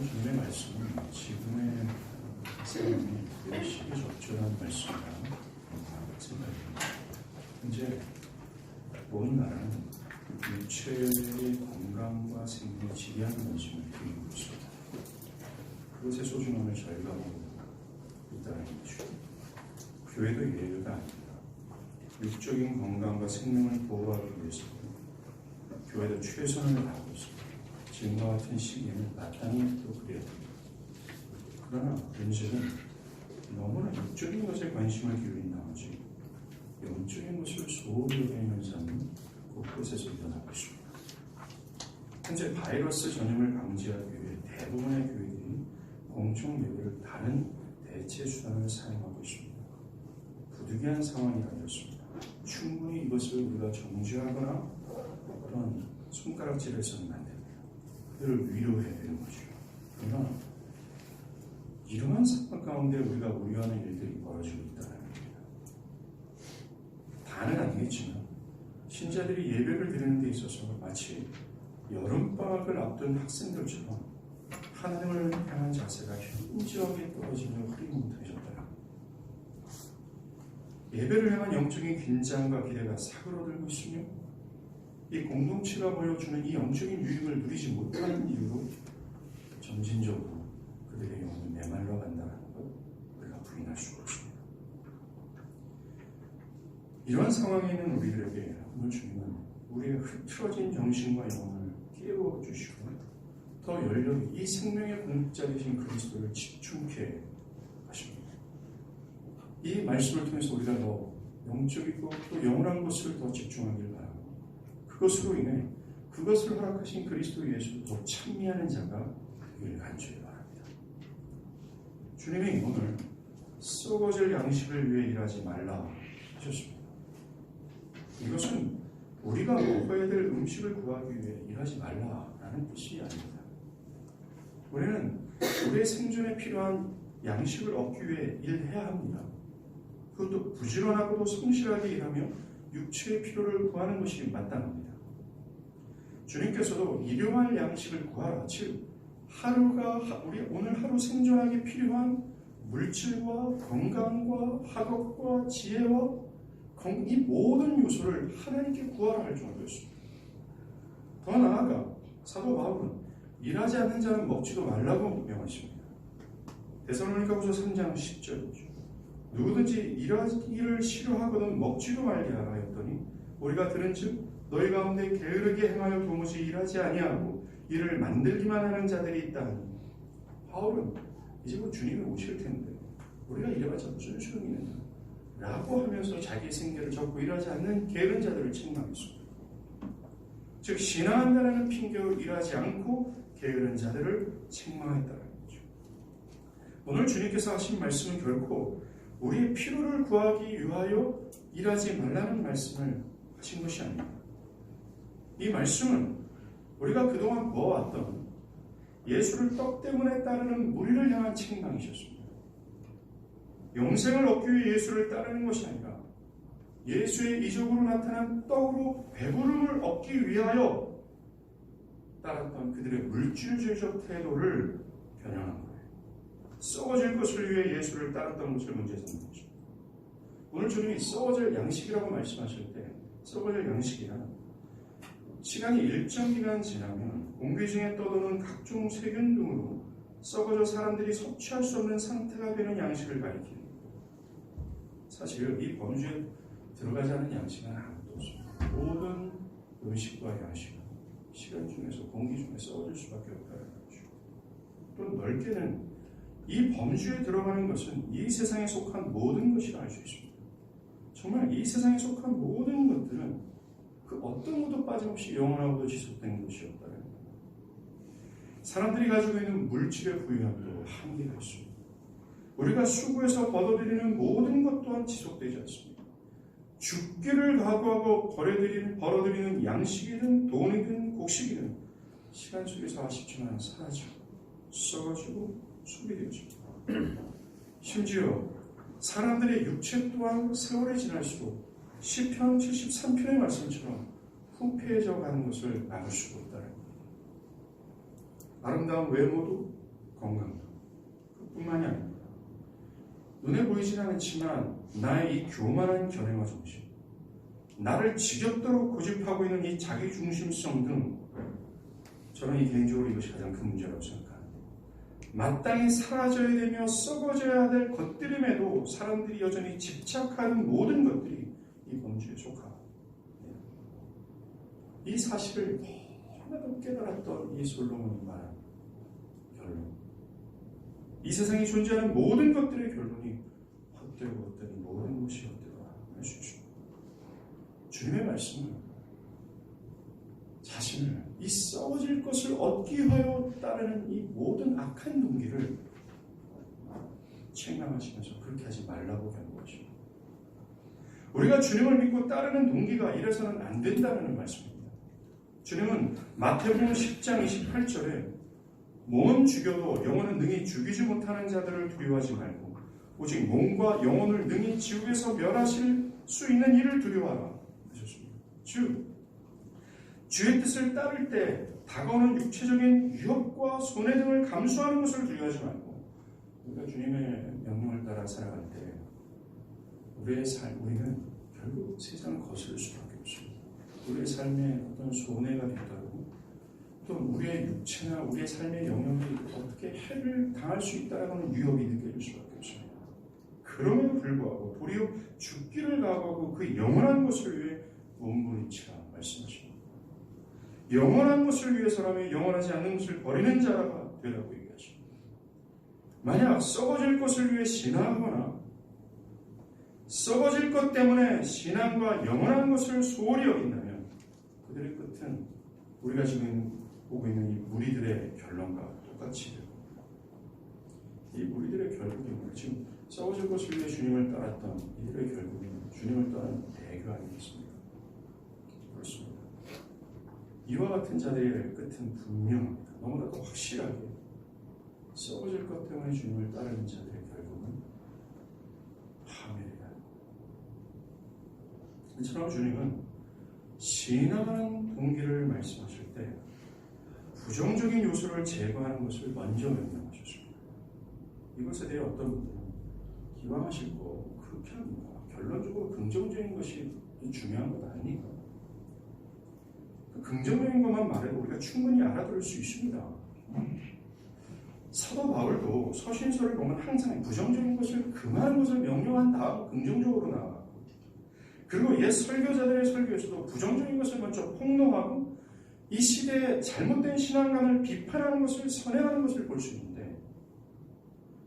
주님의 말씀은 지금의 삶에 열심히 적절한 말씀이라고 생각합니다. 현재 온 나라는 육체의 건강과 생명을 지배하는 관심을 드리고 있습니다. 그것의 소중함을 잘 가고 있다는 것이죠. 교회도 예외가 아닙니다. 육적인 건강과 생명을 보호하기 위해서 교회도 최선을 다하고 있습니다. 지금과 같은 시기에는 마땅히 또 그래야 됩니다. 그러나 문제는 너무나 육적인 것에 관심을 기울인 나머지 영적인 것을 소홀히 여기는 현상이 곳곳에서 일어나고 있습니다. 현재 바이러스 전염을 방지하기 위해 대부분의 교회들이 공청 예배를 다른 대체 수단을 사용하고 있습니다. 부득이한 상황이 되었습니다. 충분히 이것을 우리가 정죄하거나 그런 손가락질해서는 안 됩니다. 그들을 위로해야 되는 것이죠. 그러나 이러한 상황 가운데 우리가 우려하는 일들이 벌어지고 있다는 겁니다. 다는 아니겠지만 신자들이 예배를 드리는 데 있어서 마치 여름방학을 앞둔 학생들처럼 하나님을 향한 자세가 현저하게 떨어지며 흐리멍텅해졌다. 예배를 향한 영적인 긴장과 기대가 사그러들고 있으며 이 공동체가 보여주는 이 영적인 유익을 누리지 못하는 이유로 점진적으로 그들의 영혼이 메말라 간다는 것 우리가 부인할 수가 없습니다. 이러한 상황에 있는 우리들에게 오늘 주님은 우리의 흐트러진 정신과 영혼을 깨워주시고 더 열렬히 이 생명의 공급자 되신 그리스도를 집중케 하십니다. 이 말씀을 통해서 우리가 더 영적이고 또 영원한 것을 더 집중하길 바랍니다. 그것으로 인해 그것을 허락하신 그리스도 예수를 더 찬미하는 자가 되기를 간절히 바랍니다. 주님이 오늘 썩어질 양식을 위해 일하지 말라 하셨습니다. 이것은 우리가 먹어야 될 음식을 구하기 위해 일하지 말라라는 뜻이 아닙니다. 우리는 우리의 생존에 필요한 양식을 얻기 위해 일해야 합니다. 그것도 부지런하고도 성실하게 일하며 육체의 필요를 구하는 것이 마땅합니다. 주님께서도 일용할 양식을 구하라. 즉 우리 오늘 하루 생존하기 필요한 물질과 건강과 학업과 지혜와 이 모든 요소를 하나님께 구하라 할 정도였습니다. 더 나아가 사도 바울은 일하지 않는 자는 먹지도 말라고 명하십니다. 데살로니가후서 3장 10절이죠. 누구든지 일하기를 싫어하거든 먹지도 말게 하라 했더니 우리가 들은즉 너희 가운데 게으르게 행하여 도무지 일하지 아니하고 일을 만들기만 하는 자들이 있다 하니 바울은 이제 곧 주님이 오실 텐데 우리가 일해봤자 무슨 소용이 있느냐 라고 하면서 자기의 생계를 접고 일하지 않는 게으른 자들을 책망했습니다. 즉 신앙한다라는 핑계로 일하지 않고 게으른 자들을 책망했다는 거죠. 오늘 주님께서 하신 말씀은 결코 우리의 필요를 구하기 위하여 일하지 말라는 말씀을 하신 것이 아닙니다. 이 말씀은 우리가 그동안 모아왔던 예수를 떡 때문에 따르는 무리를 향한 책망이셨습니다. 영생을 얻기 위해 예수를 따르는 것이 아니라 예수의 이적으로 나타난 떡으로 배부름을 얻기 위하여 따랐던 그들의 물질주의적 태도를 겨냥한 거예요. 썩어질 것을 위해 예수를 따랐던 것을 문제 삼는 것입니다. 오늘 주님이 썩어질 양식이라고 말씀하실 때 썩어질 양식이란 시간이 일정 기간 지나면 공기 중에 떠도는 각종 세균 등으로 썩어져 사람들이 섭취할 수 없는 상태가 되는 양식을 가리킵니다. 사실 이 범주에 들어가지 않은 양식은 아무것도 없습니다. 모든 음식과 양식은 시간 중에서 공기 중에 썩어질 수밖에 없다는 거죠. 또 넓게는 이 범주에 들어가는 것은 이 세상에 속한 모든 것이라 할 수 있습니다. 정말 이 세상에 속한 모든 것들은 그 어떤 것도 빠짐없이 영원하고도 지속된 것이 없다는 겁니다. 사람들이 가지고 있는 물질의 부유함도 한계가 있습니다. 우리가 수고해서 벌어들이는 모든 것 또한 지속되지 않습니다. 죽기를 각오하고 벌어들이는 양식이든 돈이든 곡식이든 시간 속에서 아쉽지만 사라지고 썩어지고 소비되어집니다. 심지어 사람들의 육체 또한 세월이 지날수록 시편 73편의 말씀처럼 후패해져 가는 것을 막을 수가 없다는 겁니다. 아름다운 외모도 건강도 그뿐만이 아닙니다. 눈에 보이진 않지만 나의 이 교만한 견해와 정신, 나를 지겹도록 고집하고 있는 이 자기중심성 등 저는 개인적으로 이것이 가장 큰 문제라고 생각합니다. 마땅히 사라져야 되며 썩어져야 될 것들임에도 사람들이 여전히 집착하는 모든 것들이 이 범주에 속합니다. 이 사실을 너무나도 깨달았던 이 솔로몬이 말한 결론, 이 세상에 존재하는 모든 것들의 결론이 헛되고 헛되니 모든 것이 헛되다 할 수 있습니다. 주님의 말씀은 자신을 이 썩어질 것을 얻기 위하여 따르는 이 모든 악한 동기를 책망하시면서 그렇게 하지 말라고 하는 것입니다. 우리가 주님을 믿고 따르는 동기가 이래서는 안 된다는 말씀입니다. 주님은 마태복음 10장 28절에 몸은 죽여도 영혼은 능히 죽이지 못하는 자들을 두려워하지 말고 오직 몸과 영혼을 능히 지옥에서 멸하실 수 있는 이를 두려워하라 하셨습니다. 주의 뜻을 따를 때 다가오는 육체적인 위협과 손해 등을 감수하는 것을 두려워하지 말고 우리가 주님의 명령을 따라 살아갈 때 우리는 결국 세상을 거스를 수밖에 없습니다. 우리의 삶에 어떤 손해가 뒤따르고 또 우리의 육체나 우리의 삶의 영역이 어떻게 해를 당할 수 있다는 위협이 느껴질 수밖에 없습니다. 그럼에도 불구하고 도리어 죽기를 각오하고 그 영원한 것을 위해 몸부림치라 말씀하십니다. 영원한 것을 위해서라면 영원하지 않는 것을 버리는 자가 되라고 얘기하십니다. 만약 썩어질 것을 위해 신앙하거나 썩어질 것 때문에 신앙과 영원한 것을 소홀히 여긴다면 그들의 끝은 우리가 지금 보고 있는 이 무리들의 결론과 똑같이 되고 이 무리들의 결국은 지금 썩어질 것을 위해 주님을 따랐던 이들의 결국은 주님을 따른 대교 아니겠습니까? 그렇습니다. 이와 같은 자들의 끝은 분명합니다. 너무나도 확실하게 썩어질 것 때문에 주님을 따르는 자들의 결국은 파멸이다. 이처럼 주님은 신앙하는 동기를 말씀하실 때 부정적인 요소를 제거하는 것을 먼저 명령하셨습니다. 이것에 대해 어떤 분들은 기왕하실 거 그렇게 합니다. 결론적으로 긍정적인 것이 중요한 것 아닙니까? 긍정적인 것만 말해도 우리가 충분히 알아들을 수 있습니다. 사도 바울도 서신서를 보면 항상 부정적인 것을 금하는 것을 명령한 다음 긍정적으로 나아가고 그리고 옛 설교자들의 설교에서도 부정적인 것을 먼저 폭로하고 이 시대의 잘못된 신앙관을 비판하는 것을 선행하는 것을 볼 수 있는데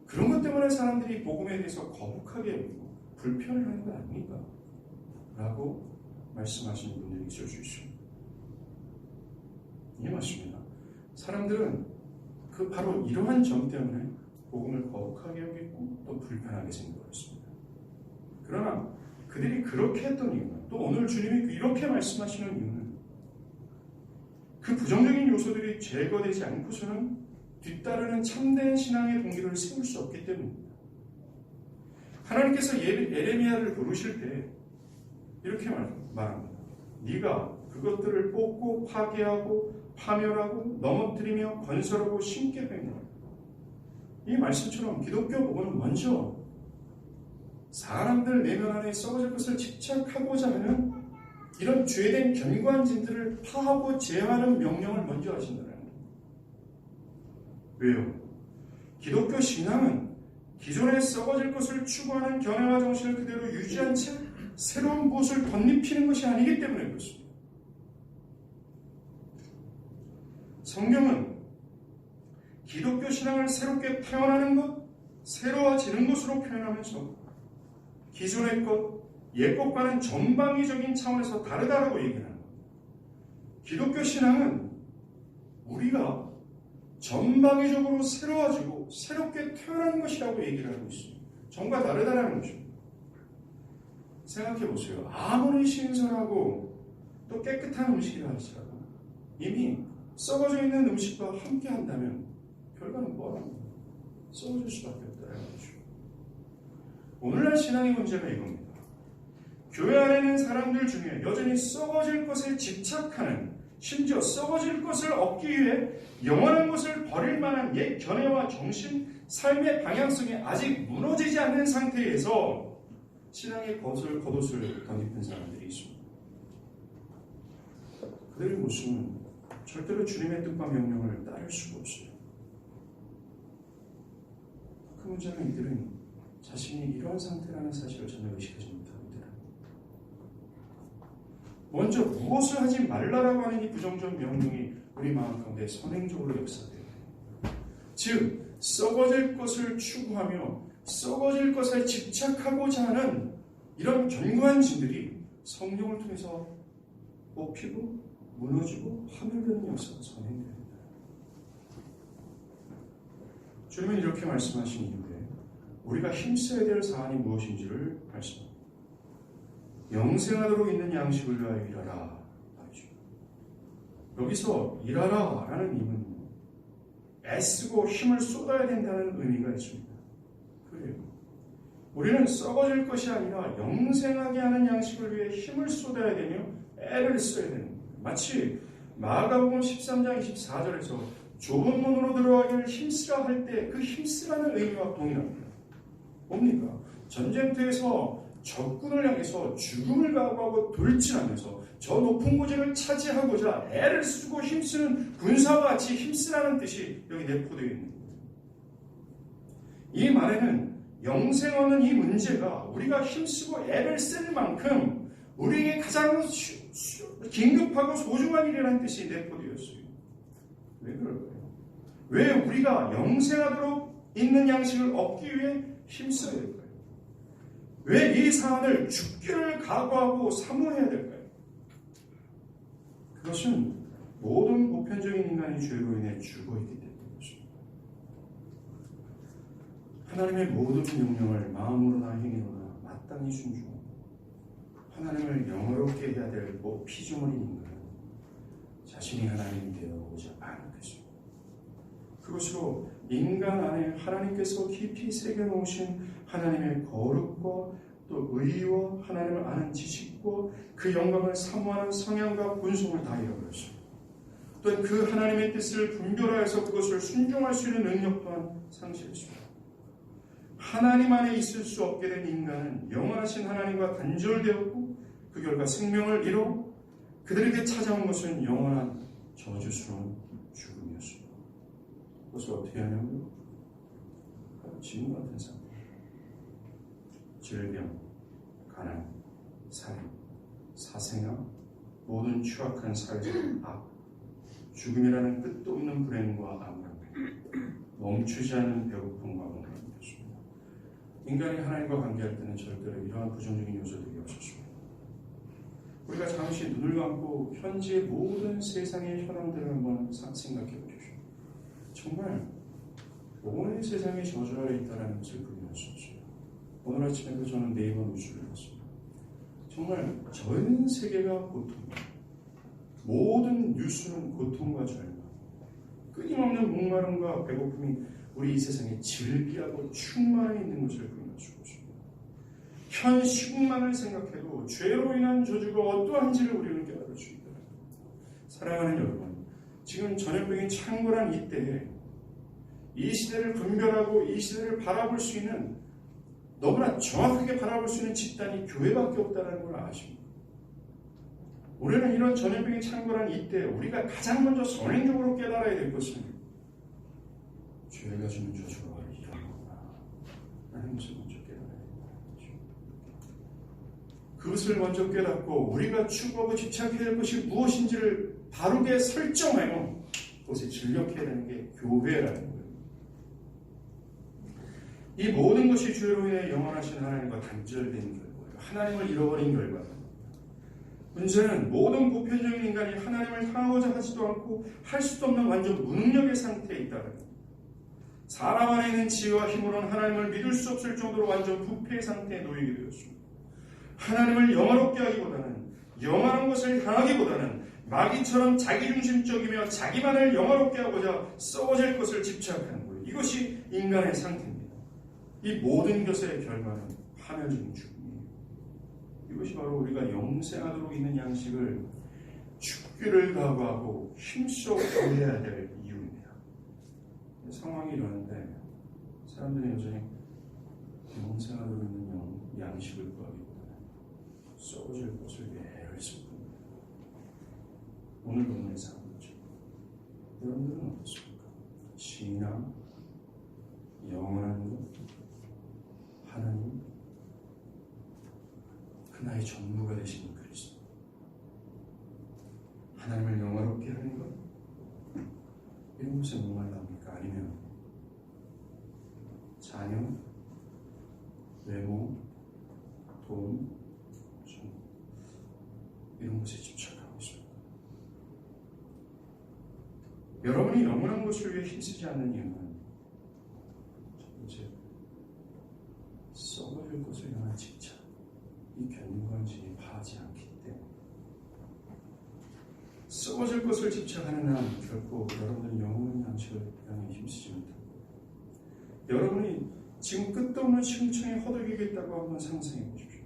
그런 것 때문에 사람들이 복음에 대해서 거북하게 여기고 불편해하는 거 아닙니까? 라고 말씀하시는 분들이 있을 수 있습니다. 예, 맞습니다. 사람들은 바로 이러한 점 때문에 복음을 거북하게 여기고 또 불편하게 생각했습니다. 그러나 그들이 그렇게 했던 이유는 또 오늘 주님이 이렇게 말씀하시는 이유는 그 부정적인 요소들이 제거되지 않고서는 뒤따르는 참된 신앙의 동기를 세울 수 없기 때문입니다. 하나님께서 예레미야를 부르실 때 이렇게 말합니다. 네가 그것들을 뽑고 파괴하고 파멸하고 넘어뜨리며 건설하고 심게 행하라. 이 말씀처럼 기독교 복음은 먼저 사람들 내면 안에 썩어질 것을 집착하고자 하는 이런 죄된 견관진들을 파하고 제어하는 명령을 먼저 하신다는 겁니다. 왜요? 기독교 신앙은 기존에 썩어질 것을 추구하는 견해와 정신을 그대로 유지한 채 새로운 무엇을 덧입히는 것이 아니기 때문에 그렇습니다. 성경은 기독교 신앙을 새롭게 태어나는 것, 새로워지는 것으로 표현하면서 기존의 것, 옛 것과는 전방위적인 차원에서 다르다라고 얘기하는 겁니다. 기독교 신앙은 우리가 전방위적으로 새로워지고 새롭게 태어나는 것이라고 얘기를 하고 있습니다. 전과 다르다라는 것입니다. 생각해 보세요. 아무리 신선하고 또 깨끗한 음식이라 할지라도 이미 썩어져 있는 음식과 함께 한다면 결과는 뻔합니다. 썩어질 수밖에 없다는 것이죠. 오늘날 신앙의 문제가 이겁니다. 교회 안에 있는 사람들 중에 여전히 썩어질 것에 집착하는 심지어 썩어질 것을 얻기 위해 영원한 것을 버릴 만한 옛 견해와 정신, 삶의 방향성이 아직 무너지지 않는 상태에서 신앙의 겉옷을 덧입은 사람들이 있습니다. 그들의 모습은 절대로 주님의 뜻과 명령을 따를 수가 없어요. 그 문제는 이들은 자신이 이러한 상태라는 사실을 전혀 의식하지 못하고 있더라. 먼저 무엇을 하지 말라라고 하는 이 부정적 명령이 우리 마음 가운데 선행적으로 역사돼요. 즉 썩어질 것을 추구하며 썩어질 것에 집착하고자 하는 이런 견고한 진들이 성령을 통해서 뽑히고 무너지고 하늘되는 역사가 선행됩니다. 주님은 이렇게 말씀하신 이후에 우리가 힘써야 될 사안이 무엇인지를 말씀합니다. 영생하도록 있는 양식을 위하여 일하라. 여기서 일하라 라는 의미는 애쓰고 힘을 쏟아야 된다는 의미가 있습니다. 그래요. 우리는 썩어질 것이 아니라 영생하게 하는 양식을 위해 힘을 쏟아야 되며 애를 써야 되는 거예요. 마치 마가복음 13장 24절에서 좁은 문으로 들어가기를 힘쓰라 할 때 그 힘쓰라는 의미와 동일합니다. 뭡니까? 전쟁터에서 적군을 향해서 죽음을 각오하고 돌진하면서 저 높은 고지를 차지하고자 애를 쓰고 힘쓰는 군사와 같이 힘쓰라는 뜻이 여기 내포되어 있는 겁니다. 이 말에는 영생 얻는 이 문제가 우리가 힘쓰고 애를 쓸 만큼 우리에게 가장 긴급하고 소중한 일이라는 뜻이 내포되었어요. 왜 그럴까요? 왜 우리가 영생하도록 있는 양식을 얻기 위해 힘써야 될까요? 왜 이 사안을 죽기를 각오하고 사모해야 될까요? 그것은 모든 보편적인 인간이 죄로 인해 죽어있기 때문입니다. 하나님의 모든 명령을 마음으로나 행위로나 마땅히 순종하고 하나님을 영어롭게 해야 될 피조물인 인간은 자신이 하나님이 되어오고자 않은 것입니다. 그것으로 인간 안에 하나님께서 깊이 새겨놓으신 하나님의 거룩과 또 의와 하나님을 아는 지식과 그 영광을 사모하는 성향과 본성을 다 잃어버렸습니다. 또한 그 하나님의 뜻을 분별하여서 그것을 순종할 수 있는 능력 또한 상실했습니다. 하나님 안에 있을 수 없게 된 인간은 영원하신 하나님과 단절되었고 그 결과 생명을 잃어 그들에게 찾아온 것은 영원한 저주스러운 죽음이었습니다. 그것을 어떻게 하냐면 지금 같은 상태, 질병, 가난, 살인, 사생아, 모든 추악한 사회적 악, 죽음이라는 끝도 없는 불행과 암람, 멈추지 않는 배고픔과 공경이었습니다. 인간이 하나님과 관계할 때는 절대로 이러한 부정적인 요소들이 없었습니다. 우리가 잠시 눈을 감고 현재의 모든 세상의 현황들을 한번 생각해 보십시오. 정말 온 세상에 저주 아래 있다는 것을 부인할 수 없어요. 오늘 아침에도 저는 네이버 뉴스를 봤습니다. 정말 전 세계가 고통입니다. 모든 뉴스는 고통과 절망, 끊임없는 목마름과 배고픔이 우리 이 세상에 즐비하고 충만해 있는 것을 부인할 수 없습니다. 현 시국만을 생각해도 죄로 인한 저주가 어떠한지를 우리는 깨달을 수 있다. 사랑하는 여러분, 지금 전염병이 창궐한 이때에 이 시대를 분별하고 이 시대를 바라볼 수 있는, 너무나 정확하게 바라볼 수 있는 집단이 교회밖에 없다는 걸 아십니까? 우리는 이런 전염병이 창궐한 이때 우리가 가장 먼저 선행적으로 깨달아야 될 것은 죄가 주는 저주가 바로 이런 거구나 라는 것을 먼저 깨달아야 된다. 그것을 먼저 깨닫고 우리가 추구하고 집착해야 될 것이 무엇인지를 바르게 설정하여 그것에 진력해야 되는 게 교회라는 거예요. 이 모든 것이 죄로 인해 영원하신 하나님과 단절된 결과예요. 하나님을 잃어버린 결과입니다. 문제는 모든 보편적인 인간이 하나님을 향하고자 하지도 않고 할 수도 없는 완전 무능력의 상태에 있다는 겁니다. 사람 안에 있는 지혜와 힘으로는 하나님을 믿을 수 없을 정도로 완전 부패의 상태에 놓이게 되었습니다. 하나님을 영화롭게 하기보다는, 영원한 것을 향하기보다는 마귀처럼 자기중심적이며 자기만을 영화롭게 하고자 썩어질 것을 집착하는 거예요. 이것이 인간의 상태입니다. 이 모든 것의 결과는 파멸적인 죽음이에요. 이것이 바로 우리가 영생하도록 있는 양식을 죽기를 각오하고 힘써 구해야 될 이유입니다. 상황이 이러는데 사람들이 여전히 영생하도록 있는 양식을 구하기보다는 썩어질 것을 위해 애를 쓰고 오늘 본문에 사는 거죠. 여러분들은 어떻습니까? 신앙, 영원한 것, 하나님, 그 나의 전부가 되시는 그리스도, 하나님을 영화롭게 하는 것, 이런 것에 목말라합니까? 아니면 자녀, 외모, 돈, 이런 것에 집착하고 있습니다. 여러분이 영원한 것을 위해 힘쓰지 않는 이유는 첫 번째, 썩어질 것을 향한 집착, 이 견고한 진이 파하지 않기 때문에. 썩어질 것을 집착하는 한 결코 여러분은 영원한 양식을 향해 힘쓰지 못합니다. 여러분이 지금 끝도 없는 층층이 허덕이겠다고 한번 상상해 보십시오.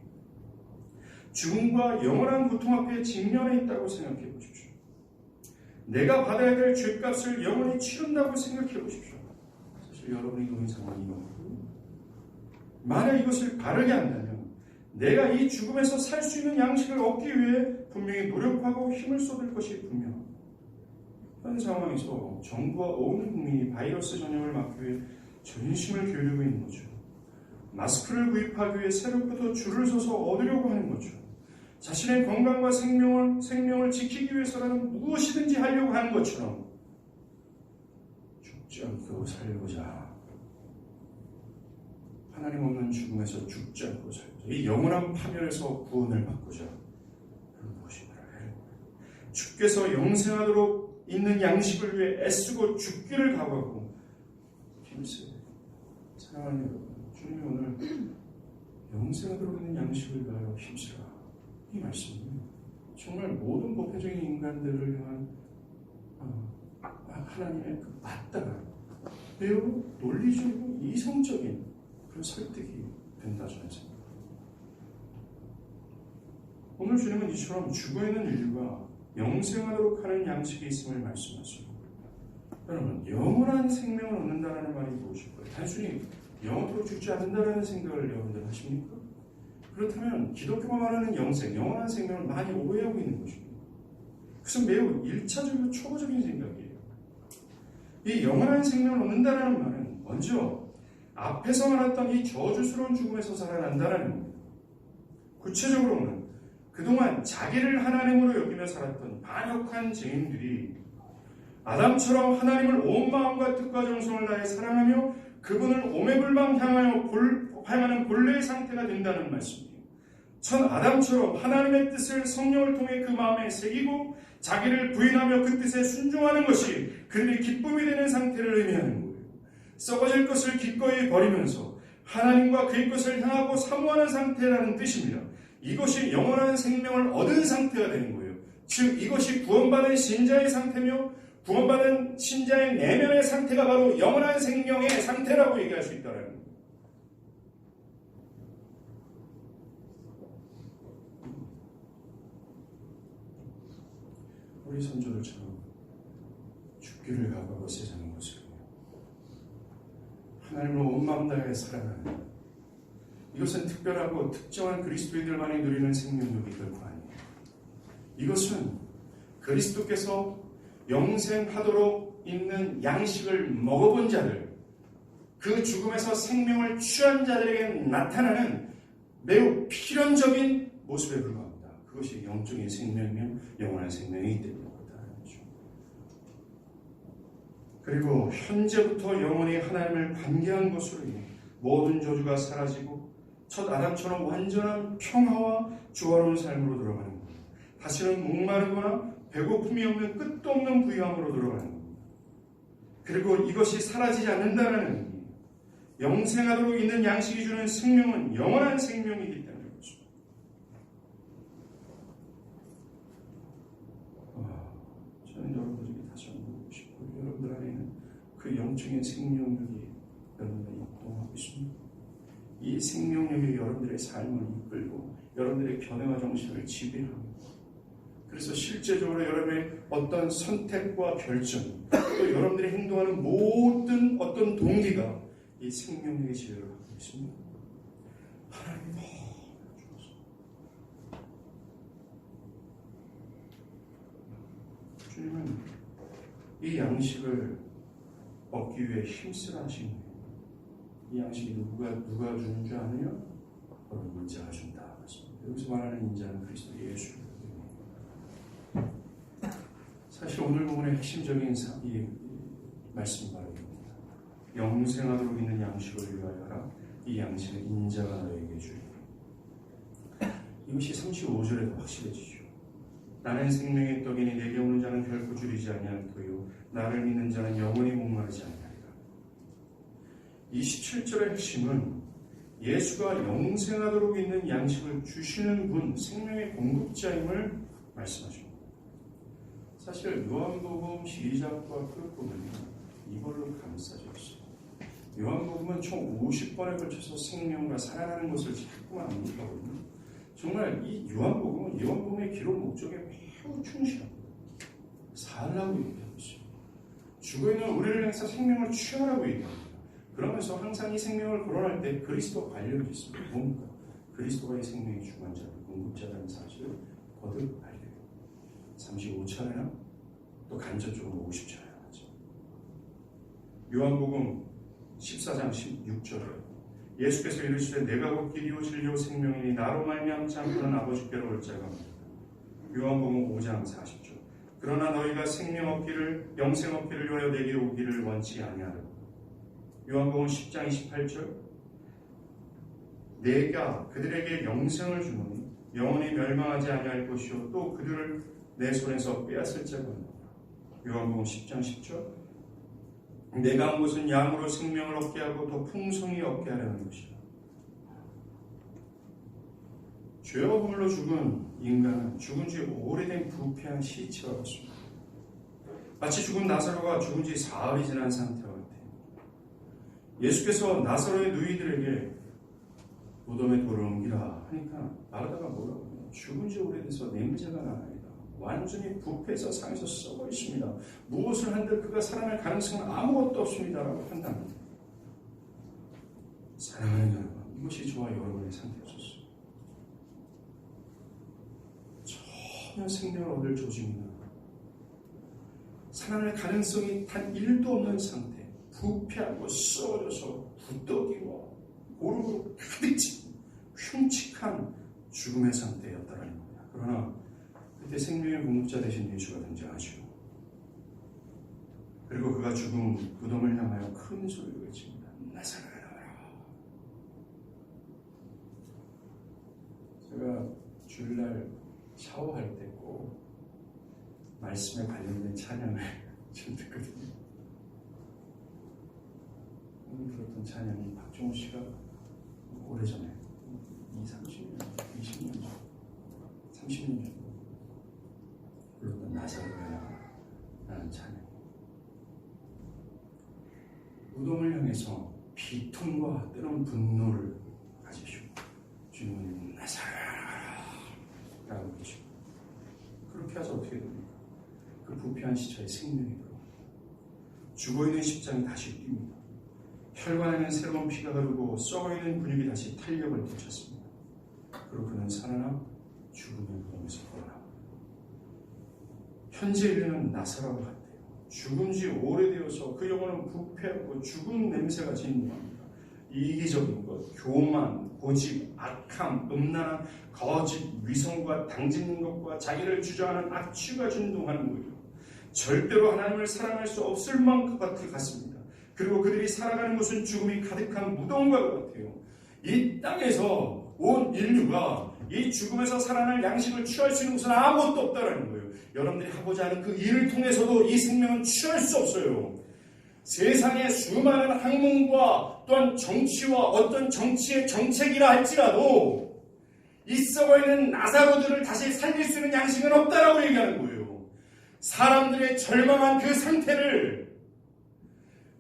죽음과 영원한 고통 앞에 직면해 있다고 생각해 보십시오. 내가 받아야 될 죄값을 영원히 치른다고 생각해 보십시오. 사실 여러분이 놓인 상황이 이거고, 만약 이것을 바르게 한다면 내가 이 죽음에서 살 수 있는 양식을 얻기 위해 분명히 노력하고 힘을 쏟을 것이 분명합니다. 현 상황에서 정부와 온 국민이 바이러스 전염을 막기 위해 전심을 기울이고 있는 거죠. 마스크를 구입하기 위해 새벽부터 줄을 서서 얻으려고 하는 거죠. 자신의 건강과 생명을 지키기 위해서라는 무엇이든지 하려고 하는 것처럼 죽지 않고 살고자, 하나님 없는 죽음에서 죽지 않고 살고자, 이 영원한 파멸에서 구원을 받고자 하는 무엇인가를 하려고 해요. 주께서 영생하도록 있는 양식을 위해 애쓰고 죽기를 각오하고 힘쓰고, 사랑하는 여러분, 주님이 오늘 영생하도록 있는 양식을 위하여 힘쓰라, 이 말씀은 정말 모든 보편적인 인간들을 향한 하나님의 그 맞다가 매우 논리적이고 이성적인 그런 설득이 된다 저는 생각합니다. 오늘 주님은 이처럼 죽어있는 인류가 영생하도록 하는 양식이 있음을 말씀하십니다. 여러분, 영원한 생명을 얻는다는 말이 무엇일까요? 단순히 영원토록 죽지 않는다는 생각을 여러분들 하십니까? 그렇다면 기독교가 말하는 영생, 영원한 생명을 많이 오해하고 있는 것입니다. 그것은 매우 1차적이고 초보적인 생각이에요. 이 영원한 생명을 얻는다는 말은 먼저 앞에서 말했던 이 저주스러운 죽음에서 살아난다는 겁니다. 구체적으로는 그동안 자기를 하나님으로 여기며 살았던 반역한 죄인들이 아담처럼 하나님을 온 마음과 뜻과 정성을 다해 사랑하며 그분을 오매불망 향하는 본래의 상태가 된다는 말씀이에요. 첫 아담처럼 하나님의 뜻을 성령을 통해 그 마음에 새기고 자기를 부인하며 그 뜻에 순종하는 것이 그들의 기쁨이 되는 상태를 의미하는 거예요. 썩어질 것을 기꺼이 버리면서 하나님과 그의 것을 향하고 사모하는 상태라는 뜻입니다. 이것이 영원한 생명을 얻은 상태가 되는 거예요. 즉 이것이 구원받은 신자의 상태며 구원받은 신자의 내면의 상태가 바로 영원한 생명의 상태라고 얘기할 수 있다는 거예요. 우리 선조들처럼 죽기를 각오하고 세상의 모습을 하나님을 온 마음 다해 살아가는, 이것은 특별하고 특정한 그리스도인들만이 누리는 생명력이 결코 아니에요. 이것은 그리스도께서 영생하도록 있는 양식을 먹어본 자들, 그 죽음에서 생명을 취한 자들에게 나타나는 매우 필연적인 모습에 불과합니다. 그것이 영적인 생명이며 영원한 생명이기 때문에 그렇다는 거죠. 그리고 현재부터 영원히 하나님을 관계한 것으로 인해 모든 저주가 사라지고 첫 아담처럼 완전한 평화와 조화로운 삶으로 들어가는 겁니다. 다시는 목마르거나 배고픔이 없는 끝도 없는 부유함으로 들어가는 겁니다. 그리고 이것이 사라지지 않는다는 의미, 영생하도록 있는 양식이 주는 생명은 영원한 생명이기 때문에 그렇습니다. 저는 여러분들에게 다시 한번 보고 싶고, 여러분들 안에는 그 영적인 생명력이 여러분들이 역동하고 있습니다. 이 생명력이 여러분들의 삶을 이끌고 여러분들의 견해와 정신을 지배합니다. 그래서 실제적으로 여러분의 어떤 선택과 결정, 또 여러분들이 행동하는 모든 어떤 동기가 이 생명력의 지혜를 갖고 있습니다. 하나님 주님은 이 양식을 얻기 위해 힘쓰라 하신 거예요. 이 양식이 누가 주는 줄 아느냐? 바로 인자가 준다. 여기서 말하는 인자는 그리스도 예수입니다. 사실 오늘 부분의 핵심적인 이 말씀 바로 이겁니다. 영생하도록 있는 양식을 위하여 하라. 이 양식은 인자가 너에게 주리라. 이것이 35절에도 확실해지죠. 나는 생명의 떡이니 내게 오는 자는 결코 줄이지 아니할 터요 나를 믿는 자는 영원히 목마르지 아니하리라. 27절의 핵심은 예수가 영생하도록 있는 양식을 주시는 분, 생명의 공급자임을 말씀하십니다. 사실 요한복음 시작과 끝부분은 이걸로 감싸져 있어요. 요한복음은 총 50번에 걸쳐서 생명과 살아가는 것을 자꾸만 언급하거든요. 정말 이 요한복음의 기록 목적에 매우 충실합니다. 살라고 얘기하고 있어요. 죽어있는 우리를 향해서 생명을 취하라고 얘기합니다. 그러면서 항상 이 생명을 거론할 때 그리스도와 관련이 있습니다. 뭡니까? 그리스도가 이 생명의 주관자를 공급자라는 사실을 거듭 알게 됩니다. 35차례나 또 간접적으로 50차례나 하죠. 요한복음 14장 16절에 예수께서 이르시되 내가 곧 길이요 진리요 생명이니 나로 말미암지 않고는 아버지께로 올 자가 없느니라. 요한복음 5장 40절 그러나 너희가 생명 얻기를 영생 얻기를 위하여 내게 오기를 원치 아니하라. 요한복음 10장 28절 내가 그들에게 영생을 주노니 영원히 멸망하지 아니할 것이요 또 그들을 내 손에서 빼앗을 자가 없느니라. 요한복음 10장 10절 내가 온 것은 양으로 생명을 얻게 하고 더 풍성히 얻게 하려는 것이다. 죄와 허물로 죽은 인간은 죽은 지 오래된 부패한 시체와 같습니다. 마치 죽은 나사로가 죽은 지 사흘이 지난 상태와 같아요. 예수께서 나사로의 누이들에게 무덤에 돌을 옮기라 하니까 마르다가 뭐라고 하냐? 죽은 지 오래돼서 냄새가 나나이다. 완전히 부패해서 상에서 썩어 있습니다. 무엇을 한들 그가 살아날 가능성은 아무것도 없습니다. 라고 판단합니다. 사랑하는 여러분, 이것이 저와 여러분의 상태였었어요. 전혀 생명을 얻을 조짐이나 살아날 가능성이 단 1도 없는 상태, 부패하고 썩어져서 부떡이와 고름으로 가득 찐 흉측한 죽음의 상태였다라는 겁니다. 그러나 그때 생명의 공급자 되신 예수가 등장하죠. 그리고 그가 죽은 무덤을 향하여 큰 소리로 외칩니다. 나사로야 나와라. 제가 주일날 샤워할 때 꼭 말씀에 관련된 찬양을 좀 듣거든요. 오늘 들었던 찬양이 박종호 씨가 오래전에 30년, 20년 전, 30년 전 불렀던 나사로야 라는 찬양. 무덤을 향해서 비통과 뜨거운 분노를 가지시고 주님은 나사로야 라고 그러시고 그렇게 해서 어떻게 됩니까? 그 부패한 시체의 생명이 들어옵니다. 죽어있는 십장이 다시 뜁니다. 혈관에는 새로운 피가 흐르고 썩어있는 근육이 다시 탄력을 되찾습니다. 그리고 그는 살아나 죽음의 무덤에서 돌아옵니다. 현재 인류는 나사로와 같아요. 죽은 지 오래되어서 그 영혼은 부패하고 죽은 냄새가 진동합니다. 이기적인 것, 교만, 고집, 악함, 음란한 거짓, 위선과 당짓는 것과 자기를 주장하는 악취가 진동하는 거예요. 절대로 하나님을 사랑할 수 없을 만큼 같습니다. 그리고 그들이 살아가는 곳은 죽음이 가득한 무덤과 같아요. 이 땅에서 온 인류가 이 죽음에서 살아날 양식을 취할 수 있는 것은 아무것도 없다는 거예요. 여러분들이 하고자 하는 그 일을 통해서도 이 생명은 취할 수 없어요. 세상의 수많은 학문과 또한 정치와 어떤 정치의 정책이라 할지라도 이 썩어있는 나사로들을 다시 살릴 수 있는 양식은 없다라고 얘기하는 거예요. 사람들의 절망한 그 상태를,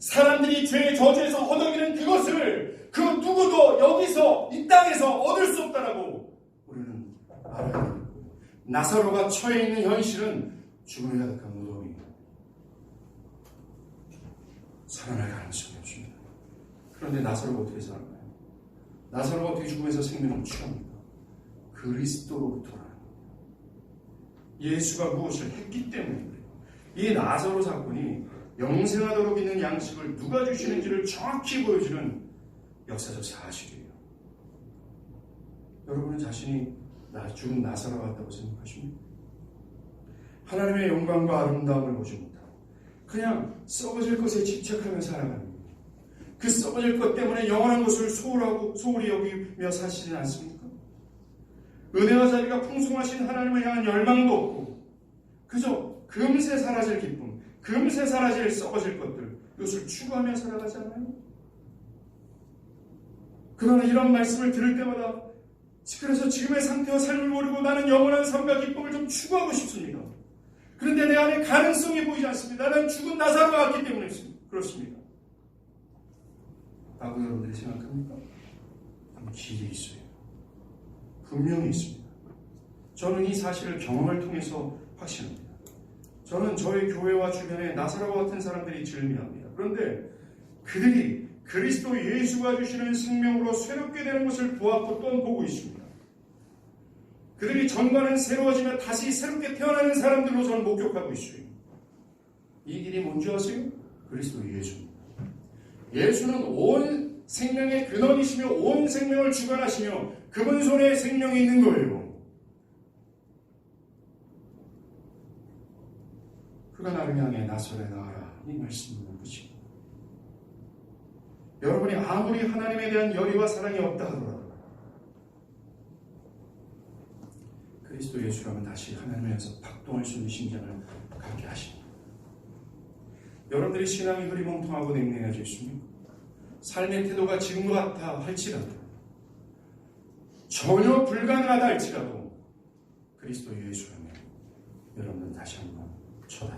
사람들이 죄의 저주에서 허덕이는 그것을 그 누구도 여기서 이 땅에서 얻을 수 없다라고 우리는 알아야 되는 거예요. 나사로가 처해 있는 현실은 죽음에 가득한 무덤이에요. 살아날 가능성이 없습니다. 그런데 나사로가 어떻게 살아나요? 나사로가 어떻게 죽음에서 생명을 취합니까? 그리스도로부터라는 거예요. 예수가 무엇을 했기 때문에 그래요. 이 나사로 사건이 영생하도록 있는 양식을 누가 주시는지를 정확히 보여주는 역사적 사실이에요. 여러분은 자신이 죽은 나사로 같다고 생각하십니까? 하나님의 영광과 아름다움을 보지 못하고 그냥 썩어질 것에 집착하며 살아가는 거예요. 그 썩어질 것 때문에 영원한 것을 소홀히 여기며 사시지 않습니까? 은혜와 자비가 풍성하신 하나님을 향한 열망도 없고 그저 금세 사라질 기쁨, 금세 사라질 썩어질 것들, 이것을 추구하며 살아가지 않아요? 그러나 이런 말씀을 들을 때마다 그래서 지금의 상태와 삶을 모르고 나는 영원한 삶과 기쁨을 좀 추구하고 싶습니다. 그런데 내 안에 가능성이 보이지 않습니다. 나는 죽은 나사로가 왔기 때문에 그렇습니다. 라고 여러분들이 생각합니까? 길이 있어요. 분명히 있습니다. 저는 이 사실을 경험을 통해서 확신합니다. 저는 저희 교회와 주변에 나사로와 같은 사람들이 즐미합니다. 그런데 그들이 그리스도 예수가 주시는 생명으로 새롭게 되는 것을 보았고 또한 보고 있습니다. 그들이 전과는 새로워지며 다시 새롭게 태어나는 사람들로 저는 목격하고 있어요. 이 길이 뭔지 아세요? 그리스도 예수입니다. 예수는 온 생명의 근원이시며 온 생명을 주관하시며 그분 손에 생명이 있는 거예요. 그가 나를 향해 나서래 나가라 이 말씀은 끝입니다. 여러분이 아무리 하나님에 대한 열의와 사랑이 없다 하더라도 그리스도 예수라면 다시 하나님을 향해서 박동할 수 있는 심장을 갖게 하십니다. 여러분들이 신앙이 흐리멍텅하고 냉랭해져 있습니까? 삶의 태도가 지금과 같다 할지라도 전혀 불가능하다 할지라도 그리스도 예수라면 여러분은 다시 한번 첫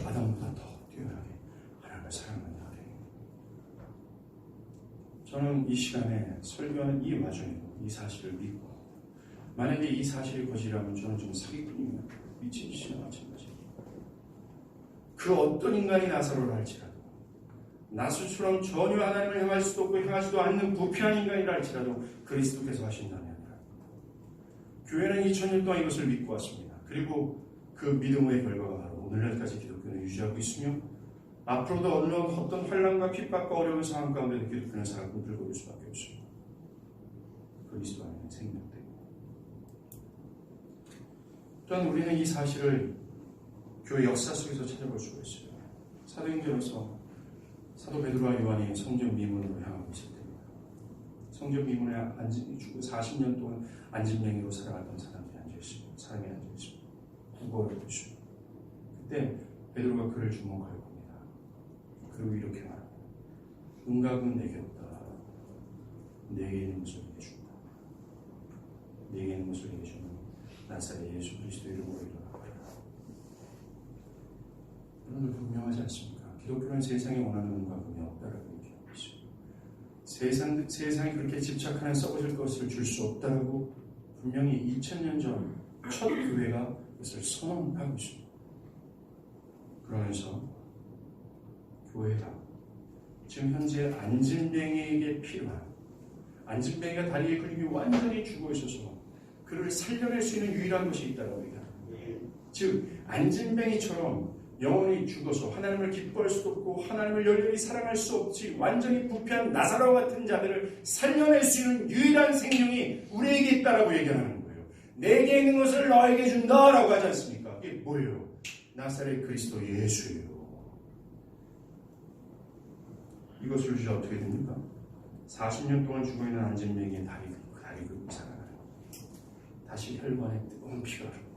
아담보다 더 뛰어나게 하나님을 사랑한다. 저는 이 시간에 설교하는 이 와중에도 이 사실을 믿고 만약에 이 사실이 거짓이라면 저는 좀 사기꾼입니다. 미친 짓이나 마찬가지입니다. 그 어떤 인간이 나사로를 할지라도 나수처럼 전혀 하나님을 향할 수도 없고 향하지도 않는 부패한 인간이라 할지라도 그리스도께서 하신다면 교회는 2000년 동안 이것을 믿고 왔습니다. 그리고 그 믿음의 결과가 바로 오늘날까지 기독교는 유지하고 있으며 앞으로도 어떤 환난과 핍박과 어려운 상황 가운데도 기독교는 살고 들고 올 수밖에 없습니다. 그리스도 안에는 생명 때문에. 또한 우리는 이 사실을 교회 역사 속에서 찾아볼 수가 있어요. 사도행전에서 사도 베드로와 요한이 성전 미문으로 향하고 있을 때입니다. 성전 미문에 죽고 40년 동안 안진뱅이로 살아갔던 사람이 앉아있습니다. 국어를 보십니다. 그때 베드로가 그를 주목할 겁니다. 그리고 이렇게 말합니다. 은각은 내게 없다. 내게 있는 것을 내게 준다. 내게 있는 것을 내게 주는 나사렛 예수 그리스도 이름으로 일어나라. 여러분들 분명하지 않습니까? 기독교는 세상이 원하는 은각은 없다라고 얘기하고 있어요. 세상이 그렇게 집착하는 썩어질 것을 줄 수 없다라고 분명히 2000년 전 첫 교회가 그것을 선언하고 있습니다. 그러면서 교회가 지금 현재 안진뱅이에게 필요한 안진뱅이가 다리에 근육이 완전히 죽어 있어서 그를 살려낼 수 있는 유일한 것이 있다고 얘기합니다. 즉 안진뱅이처럼 영원히 죽어서 하나님을 기뻐할 수도 없고 하나님을 열렬히 사랑할 수 없지 완전히 부패한 나사로와 같은 자들을 살려낼 수 있는 유일한 생명이 우리에게 있다라고 얘기하는 거예요. 내게 있는 것을 너에게 준다라고 하지 않습니까? 이게 뭐예요? 나사렛 그리스도 예수예요. 이것을 주자 어떻게 됩니까? 40년 동안 죽어있는 안진뱅이의 다리 근육이 살아나요. 다시 혈관에 뜨거운 피가 흐르고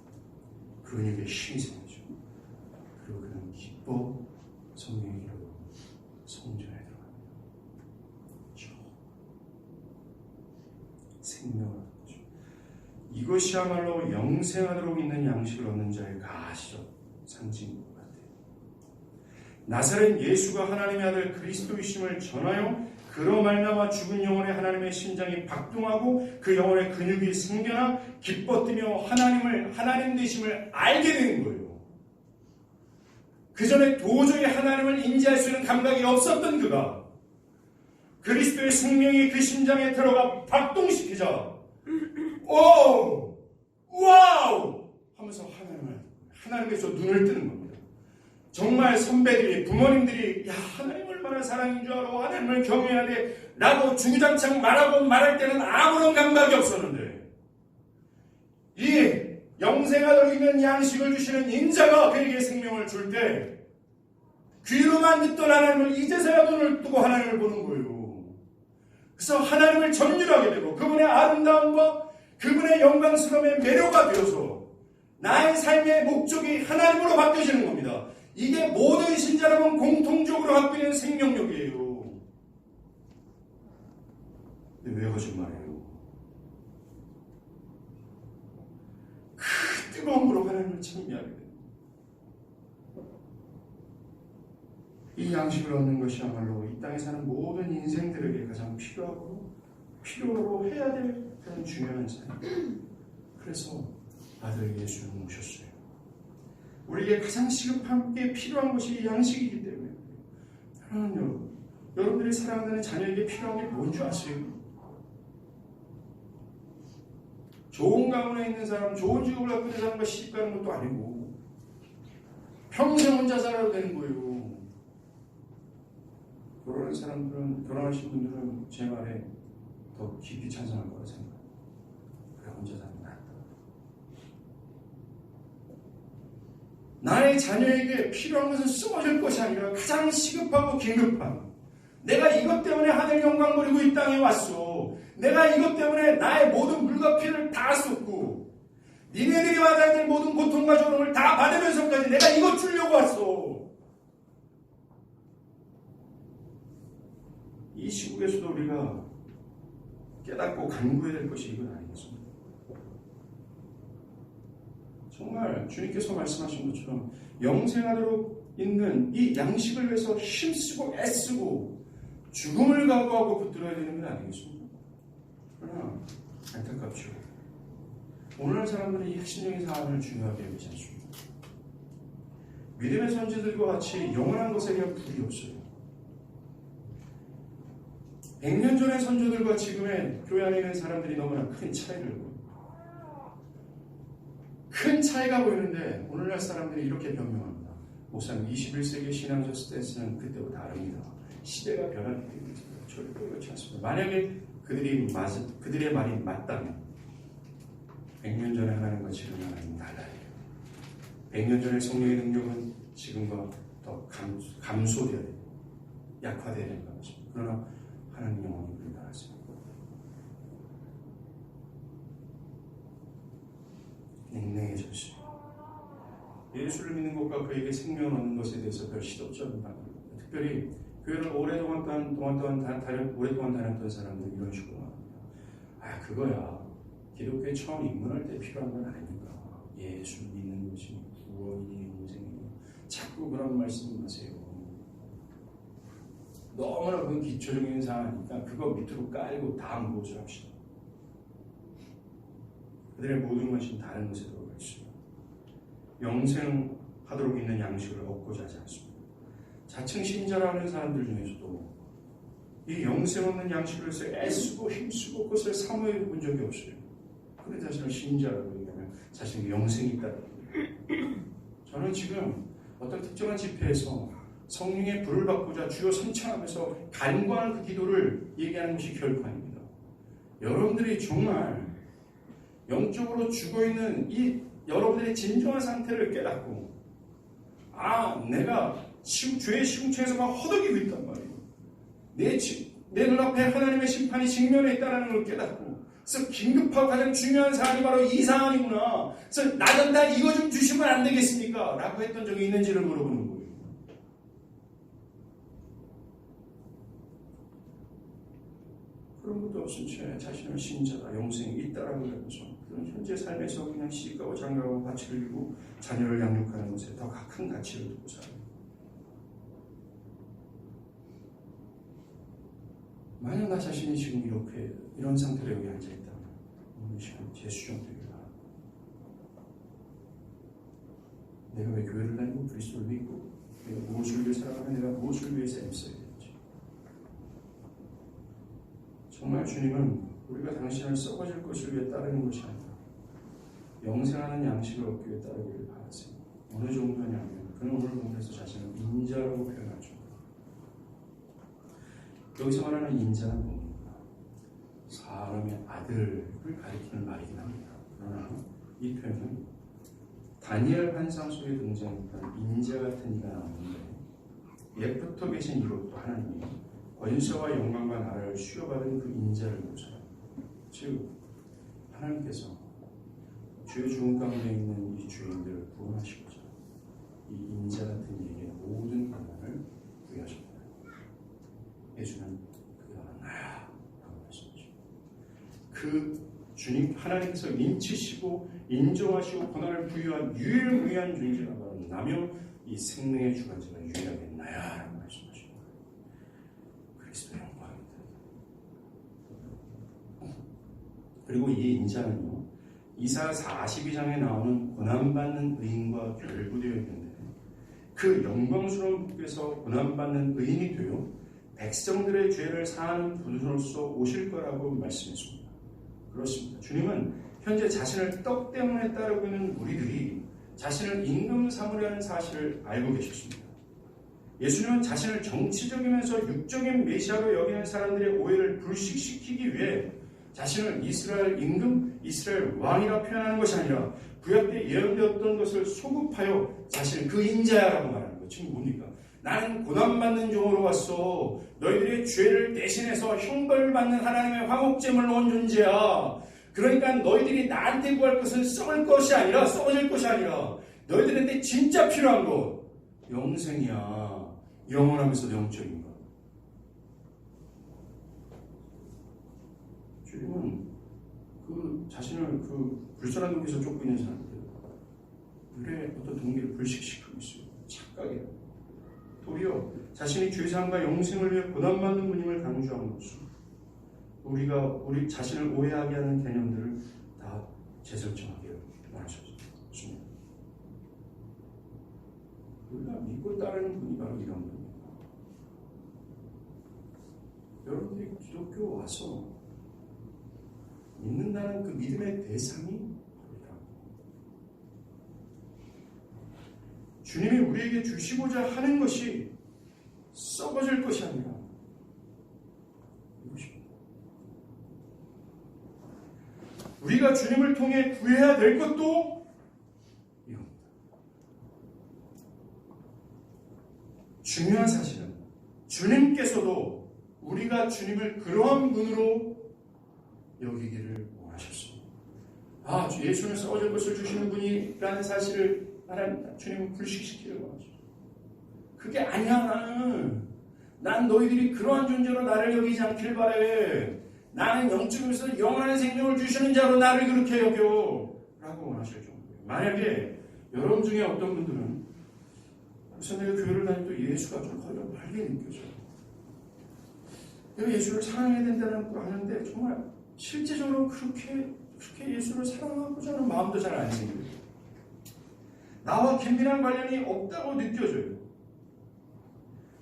근육에 힘이 생기죠. 그리고 그는 기뻐 성령의 기로 성전에 들어갑니다. 생명을 얻는 거죠. 이것이야말로 영생하도록 있는 양식을 얻는 자의 가시적 상징인 것 같아요. 나사렛 예수가 하나님의 아들 그리스도이심을 전하여 그로 말미암아 죽은 영혼의 하나님의 심장이 박동하고 그 영혼의 근육이 생겨나 기뻐 뛰며 하나님 되심을 알게 된 거예요. 그 전에 도저히 하나님을 인지할 수 있는 감각이 없었던 그가 그리스도의 생명이 그 심장에 들어가 박동시키자 오! 와우! 하면서 하나님께서 눈을 뜨는 겁니다. 정말 선배들이, 부모님들이, 야, 하나님 얼마나 사랑인 줄 알아, 하나님을 경외해야 돼 라고 주구장창 말할 때는 아무런 감각이 없었는데 이 영생하도록 있는 양식을 주시는 인자가 그에게 생명을 줄 때 귀로만 듣던 하나님을 이제서야 눈을 뜨고 하나님을 보는 거예요. 그래서 하나님을 전율하게 되고 그분의 아름다움과 그분의 영광스러움의 매료가 되어서 나의 삶의 목적이 하나님으로 바뀌어지는 겁니다. 이게 모든 신자 여러분 공통적으로 갖고 있는 생명력이에요. 근데 왜 거짓말해요? 그 뜨거움으로 하나님을 찬미하게 돼요. 이 양식을 얻는 것이야말로 이 땅에 사는 모든 인생들에게 가장 필요로 해야 될 그런 중요한 삶. 그래서 아들 예수를 모셨어요. 우리에게 가장 시급하게 필요한 것이 이 양식이기 때문에 사랑하는 여러분들이 사랑하는 자녀에게 필요한 게 뭔 줄 아세요? 좋은 가문에 있는 사람, 좋은 직업을 갖고 있는 사람과 시집 가는 것도 아니고 평생 혼자 살아도 되는 거예요. 결혼하신 분들은 제 말에 더 깊이 찬성할 거라 생각해요. 그래, 혼자 사는 게 낫다. 나의 자녀에게 필요한 것은 쓰러질 것이 아니라 가장 시급하고 긴급한, 내가 이것 때문에 하늘 영광 누리고 이 땅에 왔어. 내가 이것 때문에 나의 모든 물과 피를 다 쏟고 니네들이 받아야 될 모든 고통과 조롱을 다 받으면서까지 내가 이것 주려고 왔어. 이 시국에서도 우리가 깨닫고 간구해야 될 것이 이건 아니겠습니까? 정말 주님께서 말씀하신 것처럼 영생하도록 있는 이 양식을 위해서 힘쓰고 애쓰고 죽음을 각오하고 붙들어야 되는 건 아니겠습니까? 그러나 안타깝죠. 오늘날 사람들은 이 핵심적인 사안을 중요하게 여기지 않습니다. 믿음의 선지들과 같이 영원한 것에 대한 불이 없어요. 100년 전의 선조들과 지금의 교회 안에 있는 사람들이 너무나 큰 차이를 보여요. 큰 차이가 보이는데 오늘날 사람들이 이렇게 변명합니다. 목사님, 21세기 신앙적 스탠스는 그때와 다릅니다. 시대가 변하기 때문에 절대 그렇지 않습니다. 만약에 그들의 말이 맞다면 100년 전에 하나님과 지금 하나님은 달라요. 100년 전의 성령의 능력은 지금과 더 감소되어야 돼요. 약화되어야 되는 것입니다. 그러나 하나님 영원히 불가하십니다. 냉랭해졌어요. 예수를 믿는 것과 그에게 생명을 얻는 것에 대해서 별 시도 없지 않는 바입니다. 특별히 교회를 오랫동안 다녔던 사람들은 이런 식으로 말합니다. 아, 그거야. 기독교에 처음 입문할 때 필요한 건 아닙니까? 예수 믿는 것이 구원이니 영생이니. 자꾸 그런 말씀 하세요. 너무나 그 기초적인 사항이니까 그거 밑으로 깔고 다음 무엇을 합시다. 그들의 모든 것이 다른 것에 들어가 있습니다. 영생하도록 있는 양식을 얻고자 하지 않습니다. 자칭 신자라는 사람들 중에서도 이 영생 없는 양식을 위해서 애쓰고 힘쓰고 그것을 사모해 본 적이 없어요. 그래 자신을 신자라고 얘기하면 자신이 영생이 있다는 거예요. 저는 지금 어떤 특정한 집회에서 성령의 불을 받고자 주여 선창하면서 간과한 그 기도를 얘기하는 것이 결코 아닙니다. 여러분들이 정말 영적으로 죽어있는 이 여러분들의 진정한 상태를 깨닫고 내가 죄의 시궁창에서 막 허덕이고 있단 말이에요. 내 눈앞에 하나님의 심판이 직면해 있다는 걸 깨닫고 그래서 긴급하고 가장 중요한 사안이 바로 이 사안이구나. 그래서 나전다 이거 좀 주시면 안 되겠습니까? 라고 했던 적이 있는지를 물어보는 거예요. 그런 것도 없은 채 자신을 신자다, 영생이 있다라고 하면서 그런 현재 삶에서 그냥 시집가고 장가가고 밭을 일고 자녀를 양육하는 것에 더 큰 가치를 두고 살아요. 만약 나 자신이 지금 이렇게 이런 상태로 여기 앉아있다면 오늘 시간 재수정되기를 바랍니다. 내가 왜 교회를 다니고 그리스도를 믿고 내가 무엇을 위해 살아가며 내가 무엇을 위해서 애써야 되는지. 정말 주님은 우리가 당신을 썩어질 것을 위해 따르는 것이 아니라 영생하는 양식을 얻기 위해 따르기를 바라세요. 어느 정도냐면 그는 오늘 본문에서 자신을 인자라고 표현하죠. 여기서 말하는 인자는 뭡니까? 사람의 아들을 가리키는 말이긴 합니다. 그러나 이 표현은 다니엘 환상 속에 등장했던 인자 같은 이가 나오는데 옛부터 계신 이로부터 하나님이 권세와 영광과 나라를 수여받은 그 인자를 묘사합니다. 즉 하나님께서 죄 죽음 가운데 있는 이 죄인들을 구원하시고자 이 인자 같은 이에게 모든 권한을 부여하십니다. 예수는 그가 나야 라고 말씀하시고 그 주님 하나님께서 인치시고 인정하시고 권한을 부여한 유일무이한 존재가 바로 나며 이 생명의 주관자가 유일하게 나야 라고 말씀하시고 그리스도의 영광입니다. 그리고 이 인자는요 이사 42장에 나오는 고난받는 의인과 결부되어 있는데 그 영광스러운 분께서 고난받는 의인이 되어 백성들의 죄를 사하는 분으로서 오실 거라고 말씀했습니다. 그렇습니다. 주님은 현재 자신을 떡 때문에 따르고 있는 무리들이 자신을 임금 삼으려는 사실을 알고 계셨습니다. 예수님은 자신을 정치적이면서 육적인 메시아로 여기는 사람들의 오해를 불식시키기 위해 자신을 이스라엘 임금, 이스라엘 왕이라 표현하는 것이 아니라 구약 때 예언되었던 것을 소급하여 자신을 그 인자야라고 말하는 거예요. 지금 뭡니까? 나는 고난받는 종으로 왔어. 너희들의 죄를 대신해서 형벌을 받는 하나님의 화목제물로 온 존재야. 그러니까 너희들이 나한테 구할 것은 썩어질 것이 아니라 너희들한테 진짜 필요한 것 영생이야. 영원하면서 영적인 것. 주님은 그 자신을 그 불선한 동기에서 쫓고 있는 사람들의 어떤 동기를 불식시키고 있어요. 착각이에요. 도리어 자신이 죄사함과 영생을 위해 고난받는 분임을 강조한 것은 우리 자신을 오해하게 하는 개념들을 다 재설정하게 말하셨습니다. 우리가 믿고 따르는 분이 바로 이런 분입니다. 여러분들이 기독교 와서 믿는다는 그 믿음의 대상이 바로 주님이 우리에게 주시고자 하는 것이 썩어질 것이 아니라 이것입니다. 우리가 주님을 통해 구해야 될 것도 이겁니다. 중요한 사실은 주님께서도 우리가 주님을 그러한 분으로 여기기를 원하셨습니다. 예수는 썩어질 것을 주시는 분이라는 사실을 주님은 불식시키려고 원하셨습니다. 그게 아니야. 난 너희들이 그러한 존재로 나를 여기지 않길 바래. 나는 영적으로서 영원한 생명을 주시는 자로 나를 그렇게 여겨 라고 원하실 정도예요. 만약에 여러분 중에 어떤 분들은 그래서 내가 교회를 다니도 예수가 좀 거의 멀게 느껴져요. 내가 예수를 사랑해야 된다는 거 하는데 정말 실제적으로 그렇게 예수를 사랑하고자 하는 마음도 잘 안 생겨요. 나와 긴밀한 관련이 없다고 느껴져요.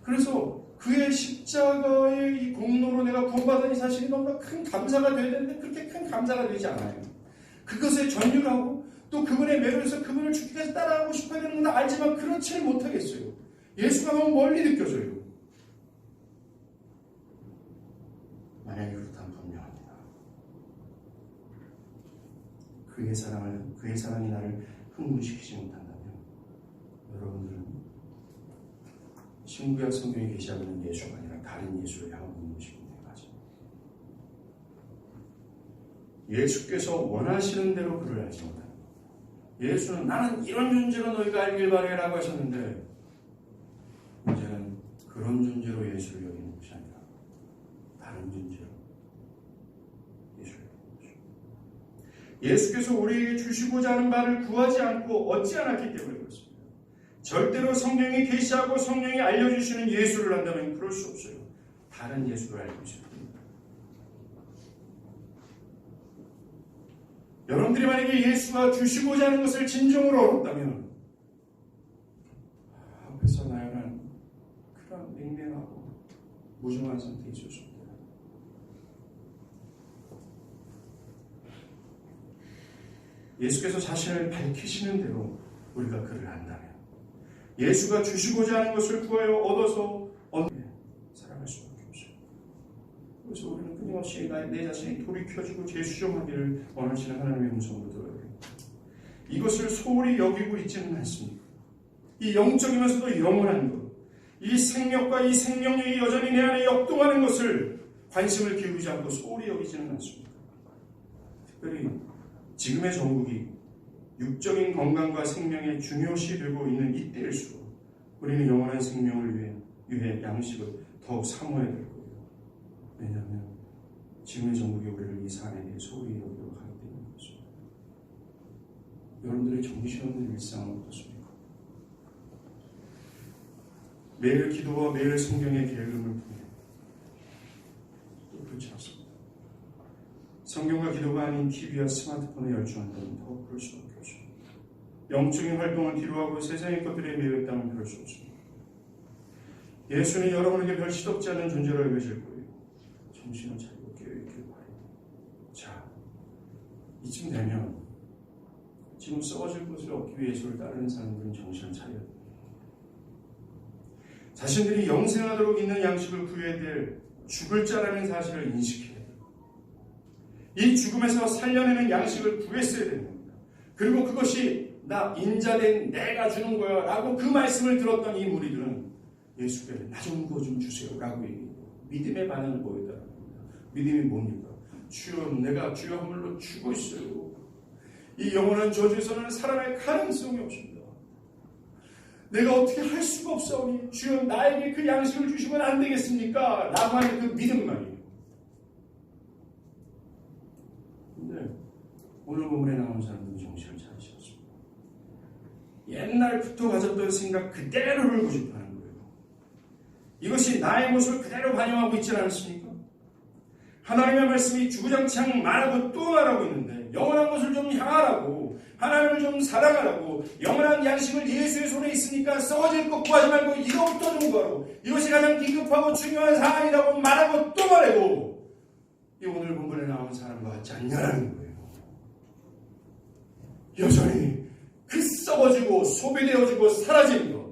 그래서 그의 십자가의 이 공로로 내가 구원받은 이 사실이 너무나 큰 감사가 되어야 되는데 그렇게 큰 감사가 되지 않아요. 그것에 전율하고 또 그분의 매료에서 그분을 주께서 따라가고 싶어야 되는 건 알지만 그렇지는 못하겠어요. 예수가 너무 멀리 느껴져요. 만약에 그렇다면 분명합니다. 그의 사랑이 나를 흥분시키지 못한다면 여러분들은 신구약 성경에 계시하고 있는 예수가 아니라 다른 예수를 향하고 있는 것입니다. 예수께서 원하시는 대로 그를 알지 못합니다. 예수는 나는 이런 존재로 너희가 알길 바래라고 하셨는데 문제는 그런 존재로 예수를 여기는 것이 아니라 다른 존재로 예수를 여기는 것입니다. 예수께서 우리에게 주시고자 하는 바를 구하지 않고 얻지 않았기 때문에 그렇습니다. 절대로 성경이 계시하고 성령이 알려주시는 예수를 한다면 그럴 수 없어요. 다른 예수를 알고 있습니다. 여러분들이 만약에 예수가 주시고자 하는 것을 진정으로 얻었다면 앞에서 나열한 그런 냉랭하고 무정한 상태에 있을 수 없다. 예수께서 자신을 밝히시는 대로 우리가 그를 안다면 예수가 주시고자 하는 것을 구하여 얻어서 살아갈 수밖에 없어요. 그래서 우리는 끊임없이 내 자신이 돌이켜주고 재수정하기를 원하시는 하나님의 음성으로 들어야 됩니다. 이것을 소홀히 여기고 있지는 않습니다. 이 영적이면서도 영원한 것, 이 생명과 이 생명력이 여전히 내 안에 역동하는 것을 관심을 기울이지 않고 소홀히 여기지는 않습니다. 특별히 지금의 정국이 육적인 건강과 생명에 중요시 되고 있는 이때일수록 우리는 영원한 생명을 위해 양식을 더욱 사모해야 될 거예요. 왜냐하면 지금의 정국이 우리를 이 삶에 대해 소홀히 여기도록 하기 때문인 것입니다. 여러분들의 정신없는 일상은 어떻습니까? 매일 기도와 매일 성경의 게으름을 통해 또 그렇지 않습니다. 성경과 기도가 아닌 TV와 스마트폰에 열중한다면 더 그럴 수밖에 없습니다. 영적인 활동을 뒤로하고 세상의 것들에 매였다면 그럴 수 없습니다. 예수는 여러분에게 별 시덥지 않은 존재로 여겨질 거예요. 정신을 차리고 깨어있길 바랍니다. 자, 이쯤 되면 지금 썩어질 것을 얻기 위해 예수를 따르는 사람들은 정신을 차려야 됩니다. 자신들이 영생하도록 있는 양식을 구해야 될 죽을 자라는 사실을 인식해야 돼요. 이 죽음에서 살려내는 양식을 구했어야 되는 겁니다. 그리고 그것이 나 인자된 내가 주는 거야 라고 그 말씀을 들었던 이 무리들은 예수께 나 좀 그거 좀 주세요 라고 얘기해요. 믿음의 반응을 보였다는 겁니다. 믿음이 뭡니까? 주여 내가 주여 하물로 죽고 있어요. 이 영원한 저주에서는 살아날 가능성이 없습니다. 내가 어떻게 할 수가 없사오니 주여 나에게 그 양식을 주시면 안 되겠습니까? 라고 하는 그 믿음 말이에요. 근데 오늘 본문에 나온 사람들은 정신을 차리셨습니다. 옛날부터 가졌던 생각 그대로를 고집하는 거예요. 이것이 나의 모습을 그대로 반영하고 있지 않습니까? 하나님의 말씀이 주구장창 말하고 또 말하고 있는데 영원한 것을 좀 향하라고 하나님을 좀 사랑하라고 영원한 양식을 예수의 손에 있으니까 썩어질 것 구하지 말고 이것부터 좀 구하라고 이것이 가장 긴급하고 중요한 사항이라고 말하고 또 말하고 이 오늘 본문에 나온 사람과 같지 않냐라는 거예요. 여전히 그 썩어지고 소비되어지고 사라지는 것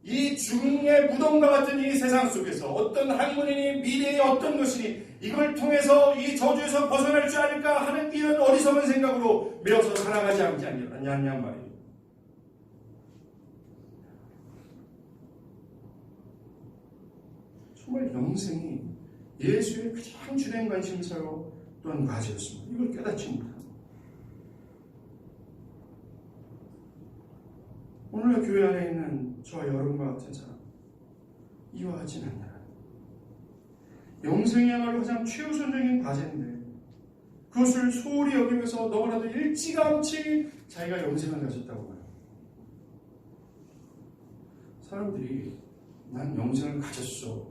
이 죽음의 무덤과 같은 이 세상 속에서 어떤 학문이니 미래의 어떤 것이니 이걸 통해서 이 저주에서 벗어날 줄 아닐까 하는 이런 어리석은 생각으로 매어서 살아가지 않지 않냐 말이에요. 정말 영생이 예수의 가장 주된 관심사로 또한 과제였습니다. 이걸 깨닫지 못합니다. 오늘 교회 안에 있는 저와 여러분과 같은 사람 이와 같진 않냐. 영생이야말로 가장 최우선적인 과제인데 그것을 소홀히 여기면서 너무나도 일찌감치 자기가 영생을 가졌다고 봐요. 사람들이 난 영생을 가졌어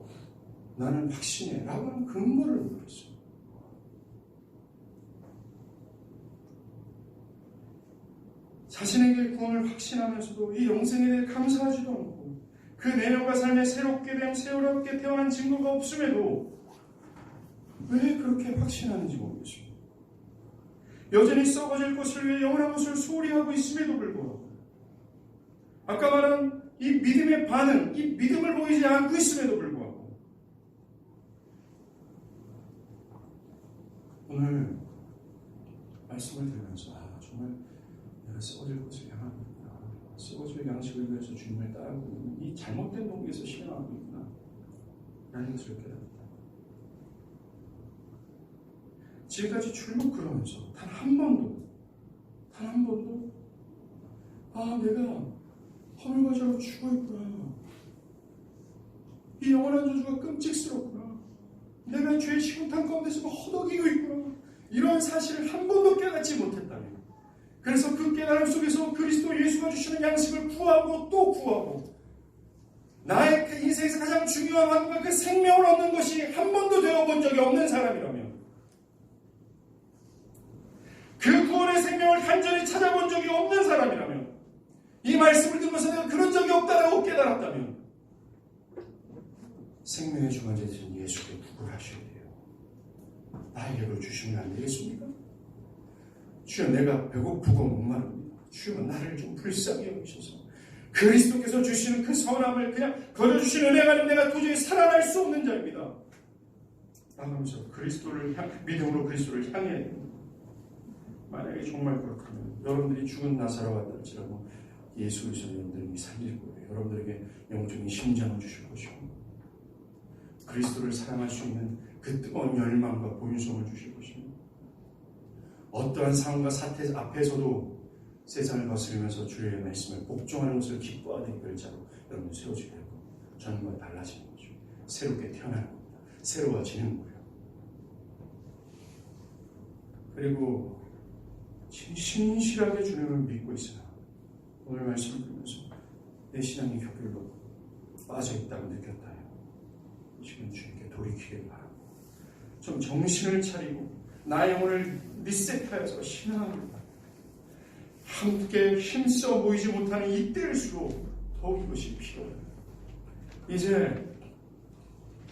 나는 확신해 라고 하는 근거를 모르겠어요. 자신에게 구원을 확신하면서도 이 영생에 대해 감사하지도 않고 그 내면과 삶에 새롭게 태어난 증거가 없음에도 왜 그렇게 확신하는지 모르겠습니다. 여전히 썩어질 것을 위해 영원한 것을 소홀히 하고 있음에도 불구하고 아까 말한 이 믿음의 반응, 이 믿음을 보이지 않고 있음에도 불구하고 오늘 말씀을 들으면서 정말 내가 썩어질 것을 향하고 있구나. 썩어질 양식을 위해서 주님을 따르고 있는 이 잘못된 동기에서 실행하고 있구나. 라는 것을 깨닫다. 지금까지 출국 그러면서 단 한 번도 내가 허물과자로 죽어있구나. 이 영원한 저주가 끔찍스럽구나. 내가 죄의 시궁탕 가운데서 허덕이고 있구나. 이런 사실을 한 번도 깨닫지 못했다면 그래서 그 깨달음 속에서 그리스도 예수가 주시는 양식을 구하고 또 구하고 나의 그 인생에서 가장 중요한 한과 그 생명을 얻는 것이 한 번도 되어본 적이 없는 사람이라면 구원의 생명을 간절히 찾아본 적이 없는 사람이라면, 이 말씀을 듣고서 내가 그런 적이 없다라고 깨달았다면, 생명의 주관자 되신 예수께 부활하셔야 돼요. 나에게도 주시면 안 되겠습니까? 주여, 내가 배고프고 목마릅니다. 주여, 나를 좀 불쌍히 여기셔서 그리스도께서 주시는 그 선함을 그냥 거둬주신 은혜가 아니면 내가 도저히 살아날 수 없는 자입니다. 나가면서 그리스도를 믿음으로 그리스도를 향해야 됩니다. 만약에 정말 그렇다면 여러분들이 죽은 나사로가 될지라도 예수 그리스도 여러분들이 살릴 거예요. 여러분들에게 영적인 심장을 주실 것이고, 그리스도를 사랑할 수 있는 그 뜨거운 열망과 본성을 주실 것입니다. 어떠한 상황과 사태 앞에서도 세상을 거스르면서 주의 말씀을 복종하는 것을 기뻐하는 결자로 여러분 세워지게 되고, 전과 달라지는 거죠. 새롭게 태어나는 겁니다. 새로워지는 거예요. 그리고 신실하게 주님을 믿고 있어요. 오늘 말씀을 들으면서 내 신앙이 격일로 빠져있다고 느꼈다요. 지금 주님께 돌이키길 바라고, 좀 정신을 차리고 나의 영혼을 리셋하여서 신앙을 함께 힘써 보이지 못하는 이때일수록 더욱 이것이 필요해요. 이제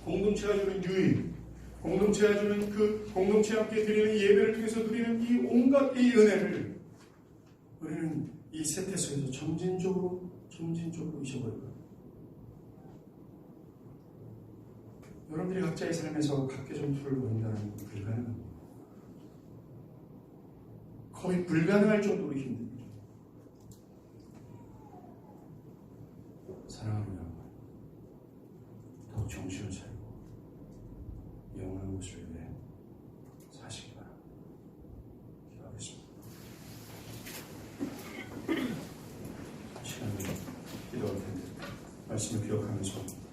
공동체가 주는 유익, 공동체가 주는 그 공동체와 함께 드리는 예배를 통해서 누리는 이 온갖 이 은혜를 우리는 이 세태소에서 점진적으로 잊어버려요. 여러분들이 각자의 삶에서 각개점수를 보인다는 건 불가능합니다. 거의 불가능할 정도로 힘듭니다. 사랑하는 여러분, 더욱 정신을 차리고 영원한 모습을 위해 사시기 바랍니다. 기도하겠습니다. 시간을 기도할 텐데 말씀을 기억하면서